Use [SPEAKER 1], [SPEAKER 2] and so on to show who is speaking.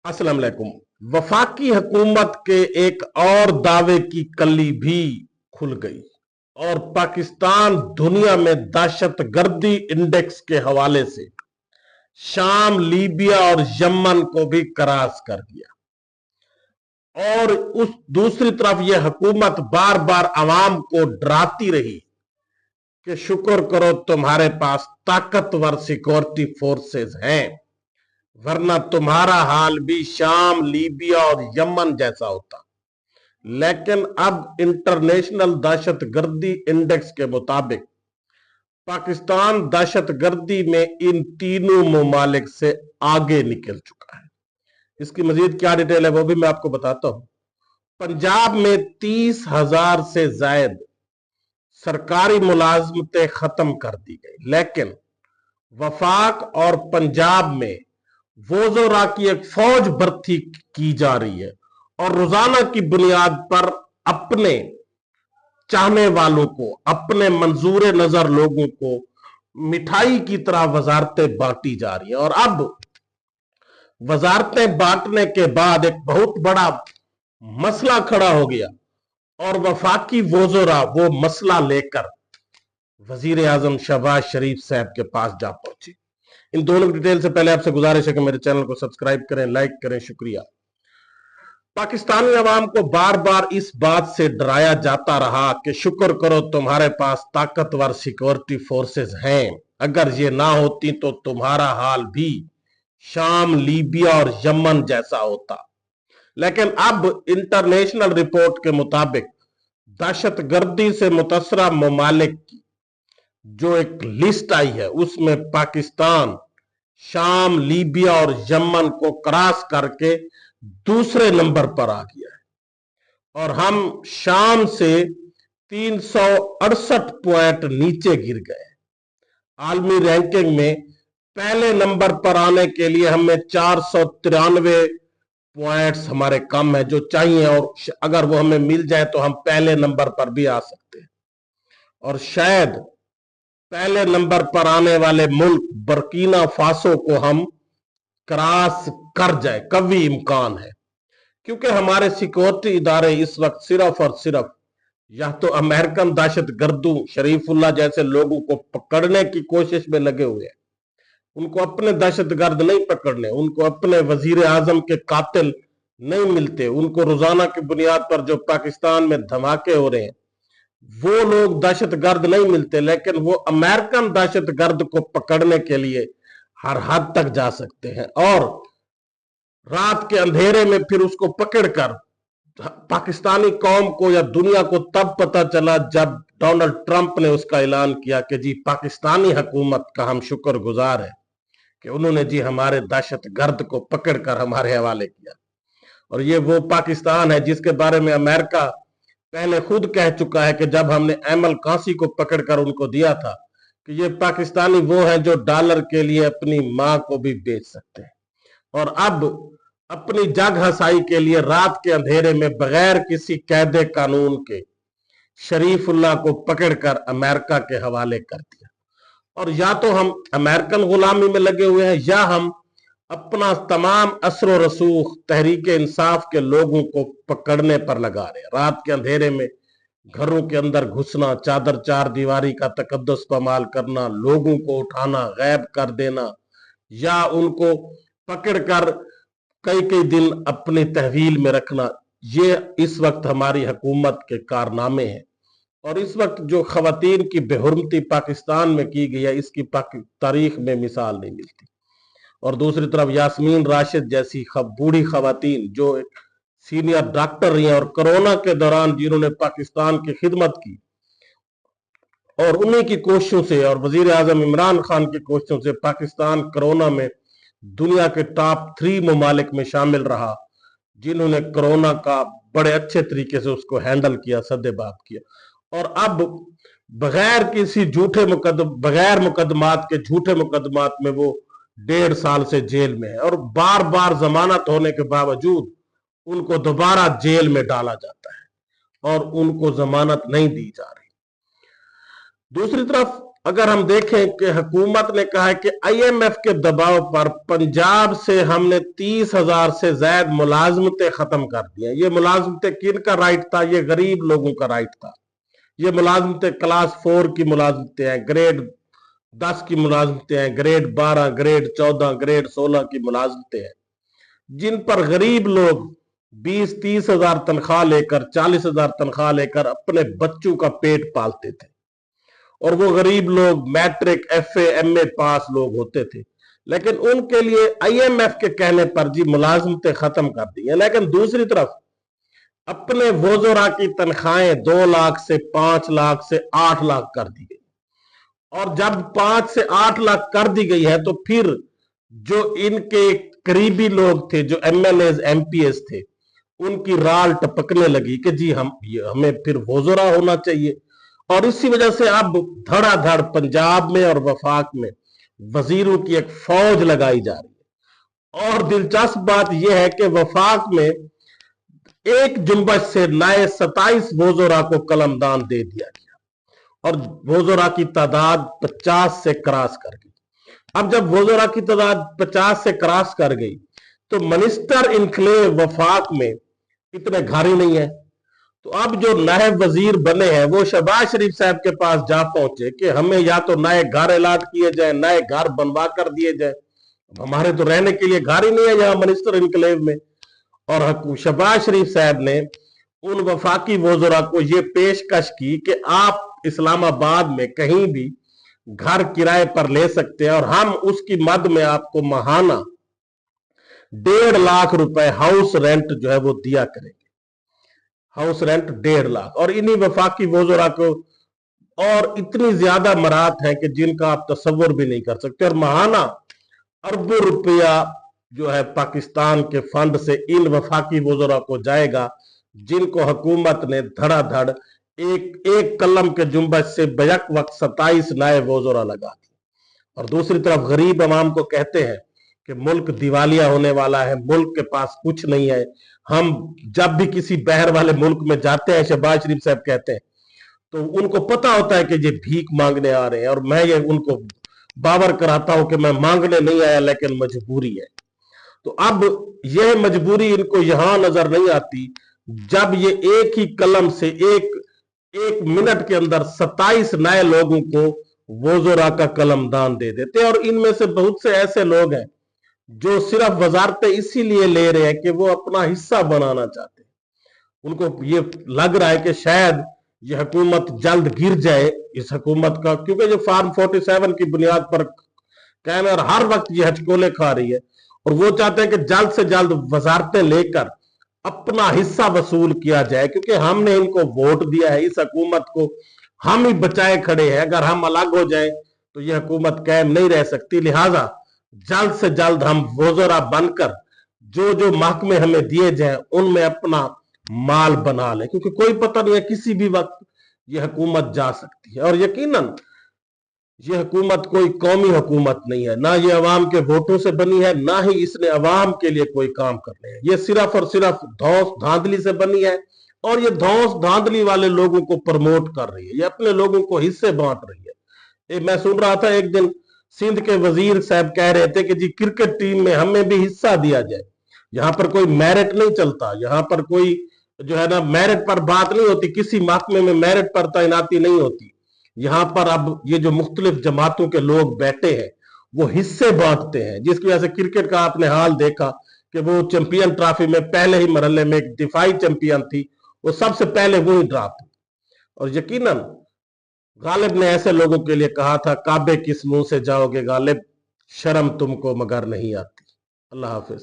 [SPEAKER 1] अस्सलाम वालेकुम। वफाकी हुकूमत के एक और दावे की कली भी खुल गई और पाकिस्तान दुनिया में दहशतगर्दी इंडेक्स के हवाले से शाम, लीबिया और यमन को भी क्रास कर दिया। और उस दूसरी तरफ यह हुकूमत बार बार अवाम को डराती रही कि शुक्र करो तुम्हारे पास ताकतवर सिक्योरिटी फोर्सेस हैं, वरना तुम्हारा हाल भी शाम, लीबिया और यमन जैसा होता। लेकिन अब इंटरनेशनल दहशतगर्दी इंडेक्स के मुताबिक पाकिस्तान दहशतगर्दी में इन तीनों ममालिक से आगे निकल चुका है। इसकी मजीद क्या डिटेल है वो भी मैं आपको बताता हूं। पंजाब में 30,000 से ज्यादा सरकारी मुलाजमतें खत्म कर दी गई, लेकिन वफाक और पंजाब में वोजोरा की एक फौज भर्ती की जा रही है और रोजाना की बुनियाद पर अपने चाहने वालों को, अपने मंजूर नजर लोगों को मिठाई की तरह वजारतें बांटी जा रही है। और अब वजारतें बांटने के बाद एक बहुत बड़ा मसला खड़ा हो गया और वफाकी वोजोरा वो मसला लेकर वजीर आजम शहबाज शरीफ साहब के पास जा पहुंचे। इन दोनों की डिटेल से पहले आपसे गुजारिश है कि मेरे चैनल को सब्सक्राइब करें, लाइक करें, शुक्रिया। पाकिस्तानी अवाम को बार बार इस बात से डराया जाता रहा कि शुक्र करो तुम्हारे पास ताकतवर सिक्योरिटी फोर्सेस हैं, अगर ये ना होती तो तुम्हारा हाल भी शाम, लीबिया और यमन जैसा होता। लेकिन अब इंटरनेशनल रिपोर्ट के मुताबिक दहशतगर्दी से मुतअस्सरा ममालिक की जो एक लिस्ट आई है उसमें पाकिस्तान शाम, लीबिया और यमन को क्रॉस करके दूसरे नंबर पर आ गया है और हम शाम से 368 पॉइंट नीचे गिर गए। आलमी रैंकिंग में पहले नंबर पर आने के लिए हमें 493 पॉइंट्स हमारे कम है जो चाहिए, और अगर वो हमें मिल जाए तो हम पहले नंबर पर भी आ सकते हैं। और शायद पहले नंबर पर आने वाले मुल्क बर्किना फासो को हम क्रॉस कर जाए, कभी इम्कान है, क्योंकि हमारे सिक्योरिटी इदारे इस वक्त सिर्फ और सिर्फ या तो अमेरिकन दहशतगर्दों शरीफुल्लाह जैसे लोगों को पकड़ने की कोशिश में लगे हुए हैं। उनको अपने दहशतगर्द नहीं पकड़ने, उनको अपने वजीर आजम के कातिल नहीं मिलते, उनको रोजाना की बुनियाद पर जो पाकिस्तान में धमाके हो रहे हैं वो लोग दहशतगर्द नहीं मिलते, लेकिन वो अमेरिकन दहशतगर्द को पकड़ने के लिए हर हद तक जा सकते हैं। और रात के अंधेरे में फिर उसको पकड़कर पाकिस्तानी कौम को या दुनिया को तब पता चला जब डोनाल्ड ट्रंप ने उसका ऐलान किया कि जी पाकिस्तानी हुकूमत का हम शुक्रगुजार हैं कि उन्होंने जी हमारे दहशतगर्द को पकड़कर हमारे हवाले किया। और ये वो पाकिस्तान है जिसके बारे में अमेरिका पहले खुद कह चुका है कि जब हमने एमल कासी को पकड़कर उनको दिया था कि ये पाकिस्तानी वो हैं जो डॉलर के लिए अपनी मां को भी बेच सकते हैं। और अब अपनी जग हसाई के लिए रात के अंधेरे में बगैर किसी कैदे कानून के शरीफुल्लाह को पकड़कर अमेरिका के हवाले कर दिया। और या तो हम अमेरिकन गुलामी में लगे हुए हैं या हम अपना तमाम असर रसूख तहरीक इंसाफ के लोगों को पकड़ने पर लगा रहे हैं। रात के अंधेरे में घरों के अंदर घुसना, चादर चार दीवारी का तकद्दुस पामाल करना, लोगों को उठाना, गैब कर देना या उनको पकड़कर कई कई दिन अपनी तहवील में रखना, ये इस वक्त हमारी हुकूमत के कारनामे हैं। और इस वक्त जो खवातीन की बेहुरमती पाकिस्तान में की गई है इसकी तारीख में मिसाल नहीं मिलती। और दूसरी तरफ यास्मीन राशिद जैसी बूढ़ी खवातीन जो एक सीनियर डॉक्टर रही हैं और कोरोना के दौरान जिन्होंने पाकिस्तान की खिदमत की और उन्हीं की कोशिशों से और वजीर आजम इमरान खान की कोशिशों से पाकिस्तान कोरोना में दुनिया के टॉप 3 ममालिक में शामिल रहा जिन्होंने कोरोना का बड़े अच्छे तरीके से उसको हैंडल किया, सद्देबाप किया। और अब बगैर किसी बगैर मुकदमात के झूठे मुकदमात में वो 1.5 साल से जेल में है और बार बार जमानत होने के बावजूद उनको दोबारा जेल में डाला जाता है और उनको जमानत नहीं दी जा रही। दूसरी तरफ अगर हम देखें कि हुकूमत ने कहा है कि IMF के दबाव पर पंजाब से हमने 30,000 से ज्यादा मुलाजमतें खत्म कर दी हैं। ये मुलाजमतें किन का राइट था? ये गरीब लोगों का राइट था। ये मुलाजमतें क्लास 4 की मुलाजमतें हैं, ग्रेड 10 की मुलाजमतें हैं, ग्रेड 12, ग्रेड 14, ग्रेड 16 की मुलाजमतें हैं, जिन पर गरीब लोग 20-30 हजार तनख्वाह लेकर, 40 हजार तनख्वाह लेकर अपने बच्चों का पेट पालते थे। और वो गरीब लोग मैट्रिक, FA, MA पास लोग होते थे, लेकिन उनके लिए IMF के कहने पर जी मुलाजमतें खत्म कर दी है। लेकिन दूसरी तरफ अपने वोजरा की तनख्वाहें 2 लाख से 5 लाख से 8 लाख कर दी गई। और जब 5 से 8 लाख कर दी गई है तो फिर जो इनके करीबी लोग थे, जो MLAs, MPs थे, उनकी राल टपकने लगी कि जी हमें फिर वोजरा होना चाहिए। और इसी वजह से अब धड़ाधड़ पंजाब में और वफाक में वजीरों की एक फौज लगाई जा रही है। और दिलचस्प बात यह है कि वफाक में एक जुम्बश से नए 27 वोजरा को कलमदान दे दिया गया और वोजरा की तादाद 50 से क्रॉस कर गई। अब जब वोजरा की तादाद 50 से क्रॉस कर गई तो मिनिस्टर इनक्लेव वफाक में इतने घर ही नहीं है। तो अब जो नए वजीर बने हैं वो शहबाज शरीफ साहब के पास जा पहुंचे कि हमें या तो नए घर अलाट किए जाए, नए घर बनवा कर दिए जाए, हमारे तो रहने के लिए घर ही नहीं है यहाँ मिनिस्टर इनक्लेव में। और शहबाज शरीफ साहब ने उन वफाकी वज़रा को ये पेशकश की कि आप इस्लामाबाद में कहीं भी घर किराए पर ले सकते हैं और हम उसकी मद में आपको माहाना 1.5 लाख रुपए हाउस रेंट जो है वो दिया करेंगे। House rent 1.5 lakh. और इन्हीं वफाकी वज़रा को और इतनी ज्यादा मराहत है कि जिनका आप तस्वर भी नहीं कर सकते। और माहाना अरबों रुपया जो है पाकिस्तान के फंड से इन वफाकी वज़रा को जाएगा, जिनको हुकूमत ने धड़ाधड़ एक कलम के जुम्बश से बैक वक्त 27 नए वज़रा लगा दिए। और दूसरी तरफ गरीब अवाम को कहते हैं कि मुल्क दिवालिया होने वाला है, मुल्क के पास कुछ नहीं है। हम जब भी किसी बहर वाले मुल्क में जाते हैं, शहबाज शरीफ साहब कहते हैं, तो उनको पता होता है कि ये भीख मांगने आ रहे हैं और मैं ये उनको बावर कराता हूं कि मैं मांगने नहीं आया लेकिन मजबूरी है। तो अब यह मजबूरी इनको यहां नजर नहीं आती जब ये एक ही कलम से एक मिनट के अंदर 27 नए लोगों को वज़रा का कलमदान दे देते हैं। और इनमें से बहुत से ऐसे लोग हैं जो सिर्फ वजारतें इसीलिए ले रहे हैं कि वो अपना हिस्सा बनाना चाहते हैं। उनको ये लग रहा है कि शायद ये हुकूमत जल्द गिर जाए इस हुकूमत का, क्योंकि जो फार्म 47 की बुनियाद पर कायम है और हर वक्त ये हचकोले खा रही है और वो चाहते हैं कि जल्द से जल्द वजारतें लेकर अपना हिस्सा वसूल किया जाए, क्योंकि हमने इनको वोट दिया है, इस हुकूमत को हम ही बचाए खड़े हैं। अगर हम अलग हो जाए तो यह हुकूमत कायम नहीं रह सकती। लिहाजा जल्द से जल्द हम वज़रा बनकर जो जो महकमे हमें दिए जाए उनमें अपना माल बना लें, क्योंकि कोई पता नहीं है किसी भी वक्त यह हुकूमत जा सकती है। और यकीनन यह हुकूमत कोई कौमी हुकूमत नहीं है, ना ये अवाम के वोटों से बनी है, ना ही इसने अवाम के लिए कोई काम करने हैं। ये सिर्फ और सिर्फ धौंस धांधली से बनी है और ये धौंस धांधली वाले लोगों को प्रमोट कर रही है, ये अपने लोगों को हिस्से बांट रही है। मैं सुन रहा था एक दिन सिंध के वजीर साहब कह रहे थे कि जी क्रिकेट टीम में हमें भी हिस्सा दिया जाए। यहां पर कोई मेरिट नहीं चलता, यहां पर कोई जो है ना मेरिट पर बात नहीं होती, किसी महकमे में मेरिट पर तैनाती नहीं होती। यहां पर अब ये जो मुख्तलिफ जमातों के लोग बैठे हैं वो हिस्से बांटते हैं, जिसकी वजह से क्रिकेट का आपने हाल देखा कि वो चैंपियन ट्रॉफी में पहले ही मरहले में एक दिफाई चैंपियन थी, वो सबसे पहले वो ही ड्रॉप हुई। और यकीनन गालिब ने ऐसे लोगों के लिए कहा था, काबे किस मुंह से जाओगे गालिब, शर्म तुमको मगर नहीं आती। अल्लाह हाफिज।